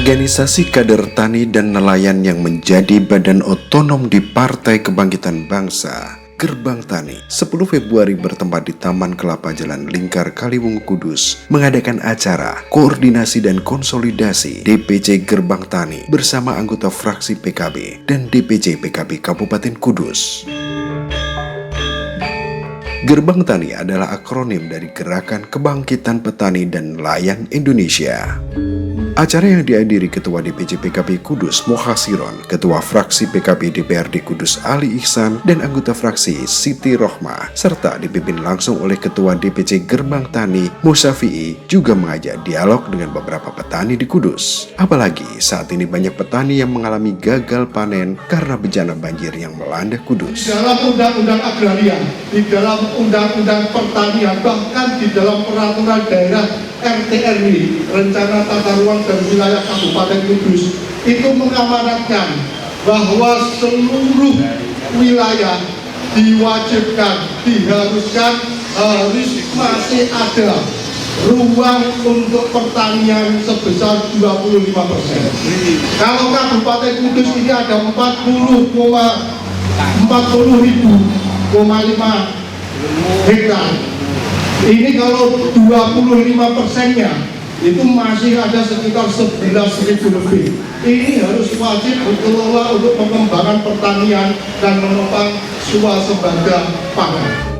Organisasi kader tani dan nelayan yang menjadi badan otonom di Partai Kebangkitan Bangsa, Gerbang Tani, 10 Februari bertempat di Taman Kelapa Jalan Lingkar Kaliwungu Kudus, mengadakan acara koordinasi dan konsolidasi DPC Gerbang Tani bersama anggota fraksi PKB dan DPC PKB Kabupaten Kudus. Gerbang Tani adalah akronim dari Gerakan Kebangkitan Petani dan Nelayan Indonesia. Acara yang dihadiri Ketua DPC PKB Kudus Mohasiron, Ketua Fraksi PKB DPRD Kudus Ali Ihsan, dan anggota fraksi Siti Rohmah, serta dipimpin langsung oleh Ketua DPC Gerbang Tani Musafi'i, juga mengajak dialog dengan beberapa petani di Kudus. Apalagi saat ini banyak petani yang mengalami gagal panen karena bencana banjir yang melanda Kudus. Di dalam undang-undang agraria, di dalam undang-undang pertanian, bahkan di dalam peraturan daerah RTRW, Rencana Tata Ruang dan Wilayah Kabupaten Kudus, itu mengamanatkan bahwa seluruh wilayah diwajibkan, diharuskan harus masih ada ruang untuk pertanian sebesar 25%. Kalau Kabupaten Kudus ini ada 40.5 hektar. Ini kalau 25%-nya itu masih ada sekitar 11.000 lebih. Ini harus wajib dikelola untuk pengembangan pertanian dan menopang swasembada pangan.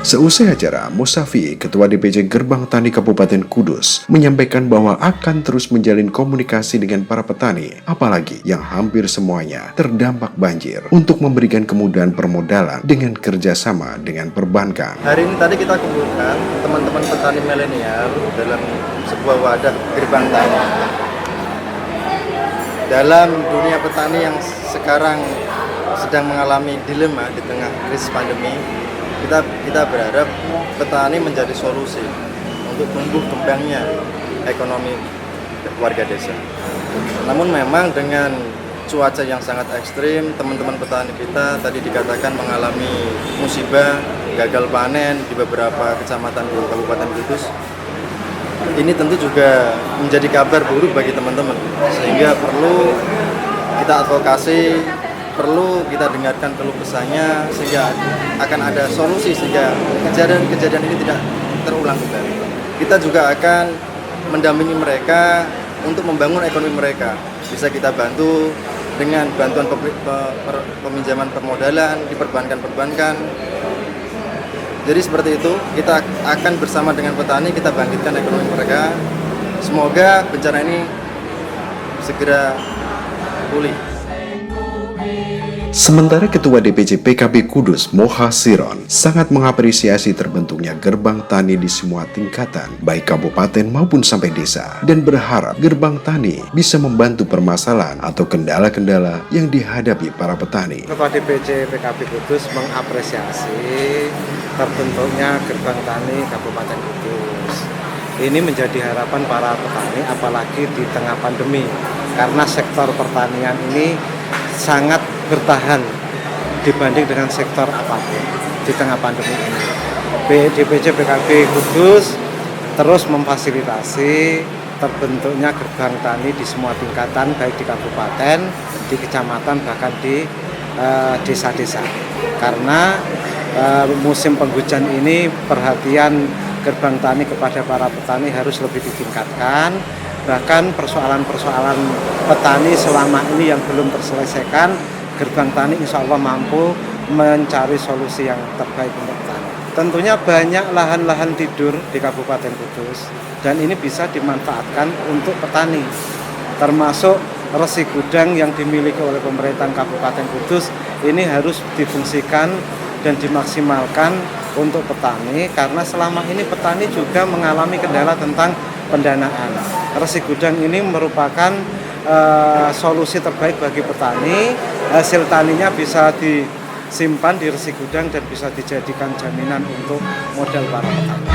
Seusai acara, Musafi'i, Ketua DPC Gerbang Tani Kabupaten Kudus, menyampaikan bahwa akan terus menjalin komunikasi dengan para petani, apalagi yang hampir semuanya terdampak banjir, untuk memberikan kemudahan permodalan dengan kerjasama dengan perbankan. Hari ini tadi kita kumpulkan teman-teman petani milenial dalam sebuah wadah Gerbang Tani. Dalam dunia petani yang sekarang sedang mengalami dilema di tengah krisis pandemi, kita berharap petani menjadi solusi untuk tumbuh kembangnya ekonomi warga desa. Namun memang dengan cuaca yang sangat ekstrim, teman-teman petani kita tadi dikatakan mengalami musibah, gagal panen di beberapa kecamatan di Kabupaten Kudus. Ini tentu juga menjadi kabar buruk bagi teman-teman, sehingga perlu kita advokasi, perlu kita dengarkan keluh kesahnya, sehingga akan ada solusi sehingga kejadian-kejadian ini tidak terulang kembali. Kita juga akan mendampingi mereka untuk membangun ekonomi mereka. Bisa kita bantu dengan bantuan peminjaman permodalan di perbankan-perbankan. Jadi seperti itu, kita akan bersama dengan petani kita bangkitkan ekonomi mereka. Semoga bencana ini segera pulih. Sementara Ketua DPC PKB Kudus Mohasiron sangat mengapresiasi terbentuknya Gerbang Tani di semua tingkatan, baik kabupaten maupun sampai desa, dan berharap Gerbang Tani bisa membantu permasalahan atau kendala-kendala yang dihadapi para petani. Ketua DPC PKB Kudus mengapresiasi terbentuknya Gerbang Tani Kabupaten Kudus. Ini menjadi harapan para petani, apalagi di tengah pandemi, karena sektor pertanian ini sangat bertahan dibanding dengan sektor apapun di tengah pandemi ini. DPC PKB Kudus terus memfasilitasi terbentuknya Gerbang Tani di semua tingkatan, baik di kabupaten, di kecamatan, bahkan di desa-desa. Karena musim penghujan ini perhatian Gerbang Tani kepada para petani harus lebih ditingkatkan. Bahkan persoalan-persoalan petani selama ini yang belum terselesaikan, Gerbang Tani insya Allah mampu mencari solusi yang terbaik untuk petani. Tentunya banyak lahan-lahan tidur di Kabupaten Kudus, dan ini bisa dimanfaatkan untuk petani, termasuk resi gudang yang dimiliki oleh pemerintah Kabupaten Kudus. Ini harus difungsikan dan dimaksimalkan untuk petani, karena selama ini petani juga mengalami kendala tentang pendanaan. Resi gudang ini merupakan solusi terbaik bagi petani. Hasil taninya bisa disimpan di resi gudang dan bisa dijadikan jaminan untuk modal para petani.